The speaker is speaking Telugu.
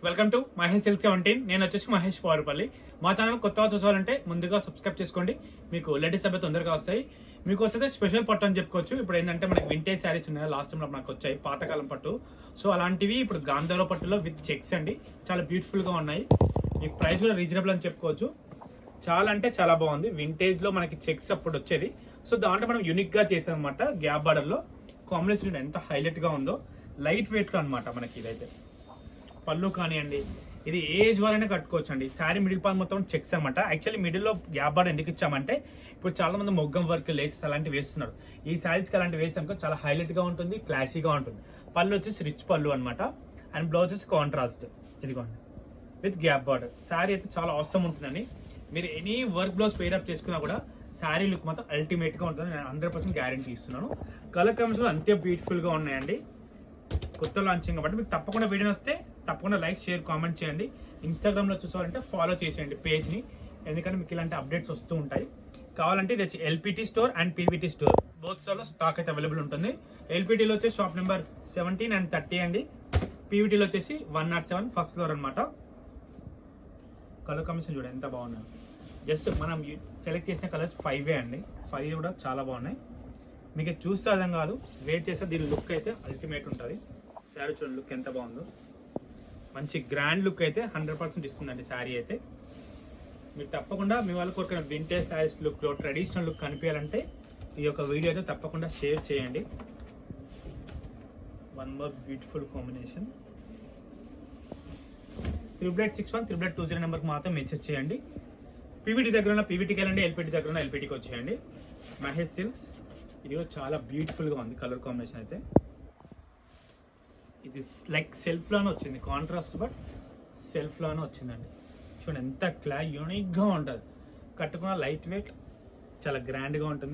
Welcome to Mahesh silk 17. నేను వచ్చేసి మహేష్ పవర్పల్లి. మా ఛానల్ కొత్తగా చూసాలంటే ముందుగా సబ్స్క్రైబ్ చేసుకోండి, మీకు లేటెస్ట్ అప్డేట్ తొందరగా వస్తాయి. మీకు వచ్చేది స్పెషల్ పట్టు అని చెప్పుకోవచ్చు. ఇప్పుడు ఏంటంటే మనకి వింటేజ్ శారీస్ ఉన్నాయి, లాస్ట్ టైం మనకు వచ్చాయి పాతకాలం పట్టు. సో అలాంటివి ఇప్పుడు గాంధార పట్టులో విత్ చెక్స్ అండి, చాలా బ్యూటిఫుల్గా ఉన్నాయి. మీకు ప్రైస్ కూడా రీజనబుల్ అని చెప్పుకోవచ్చు. చాలా అంటే చాలా బాగుంది. వింటేజ్ లో మనకి చెక్స్ అప్పుడు వచ్చేది. సో దాంట్లో మనం యూనిక్ గా చేస్తాం అనమాట. గ్యాప్ బార్డర్ లో కాంబినేషన్ ఎంత హైలైట్ గా ఉందో, లైట్ వెయిట్ లో అనమాట. మనకి ఇదైతే పళ్ళు కానివ్వండి, ఇది ఏజ్ వాళ్ళనే కట్టుకోవచ్చు అండి. శారీ మిడిల్ పార్ట్ మొత్తం చెక్స్ అనమాట. యాక్చువల్లీ మిడిల్ లో గ్యాప్ బార్డర్ ఎందుకు ఇచ్చామంటే, ఇప్పుడు చాలా మంది మొగ్గం వర్క్ లేసెస్ అలాంటివి వేస్తున్నారు. ఈ శారీస్ కి అలాంటివి వేసాక చాలా హైలైట్ గా ఉంటుంది, క్లాసీగా ఉంటుంది. పళ్ళు వచ్చేసి రిచ్ పళ్ళు అనమాట, అండ్ బ్లౌజ్ వచ్చి కాంట్రాస్ట్ ఇదిగోండి విత్ గ్యాప్ బార్డర్. శారీ అయితే చాలా అవసరం ఉంటుందండి. మీరు ఎనీ వర్క్ బ్లౌజ్ పేరప్ చేసుకున్నా కూడా శారీ లుక్ మాత్రం అల్టిమేట్ గా ఉంటుంది. నేను 100% గ్యారంటీ ఇస్తున్నాను. కలర్ కాంబినేషన్ అంతే బ్యూటిఫుల్ గా ఉన్నాయండి. కొత్త లాంచింగ్ కాబట్టి మీకు తప్పకుండా వీడియో వస్తే తప్పకుండా లైక్, షేర్, కామెంట్ చేయండి. ఇన్స్టాగ్రామ్ లో చూసారంటే ఫాలో చేసేయండి పేజ్ ని, ఎందుకంటే మీకు ఇలాంటి అప్డేట్స్ వస్తూ ఉంటాయి. కావాలంటే ఇది వచ్చి LPT store and PVT store, both store లో స్టాక్ అయితే అవైలబుల్ ఉంటుంది. ఎల్పిటీలో వచ్చేసి షాప్ నెంబర్ 17 అండ్ 30 అండి. పీవీటీలో వచ్చేసి 107 ఫస్ట్ ఫ్లోర్ అనమాట. కలర్ కాంబినేషన్ చూడండి ఎంత బాగున్నాయి. జస్ట్ మనం సెలెక్ట్ చేసిన కలర్స్ 5 అండి. 5 కూడా చాలా బాగున్నాయి. మీకు చూస్తే అర్థం కాదు, వేట్ చేస్తే దీని లుక్ అయితే అల్టిమేట్ ఉంటుంది. శారీ చూడండి లుక్ ఎంత బాగుందో, మంచి గ్రాండ్ లుక్ అయితే 100% ఇస్తుందండి శారీ అయితే. మీరు తప్పకుండా మీ వాళ్ళకి ఒక వింటేజ్ శారీస్ లుక్లో ట్రెడిషనల్ లుక్ కనిపించాలంటే ఈ యొక్క వీడియో అయితే తప్పకుండా షేర్ చేయండి. One more beautiful combination. 8861 నెంబర్కి మాత్రం మెసేజ్ చేయండి. పీవీటీ దగ్గర ఉన్న పీవీటీకి వెళ్ళండి, ఎల్పిటి దగ్గర ఉన్న ఎల్పిటీకి వచ్చేయండి. మహేష్ సిల్క్స్. ఇది చాలా బ్యూటిఫుల్గా ఉంది కలర్ కాంబినేషన్ అయితే. ఇది లైక్ సెల్ఫ్ లోనే వచ్చింది, కాంట్రాస్ట్ బట్ సెల్ఫ్ లోనే వచ్చిందండి. చూడండి ఎంత యూనిక్గా ఉంటుంది. కట్టుకున్న లైట్ వెయిట్, చాలా గ్రాండ్గా ఉంటుంది.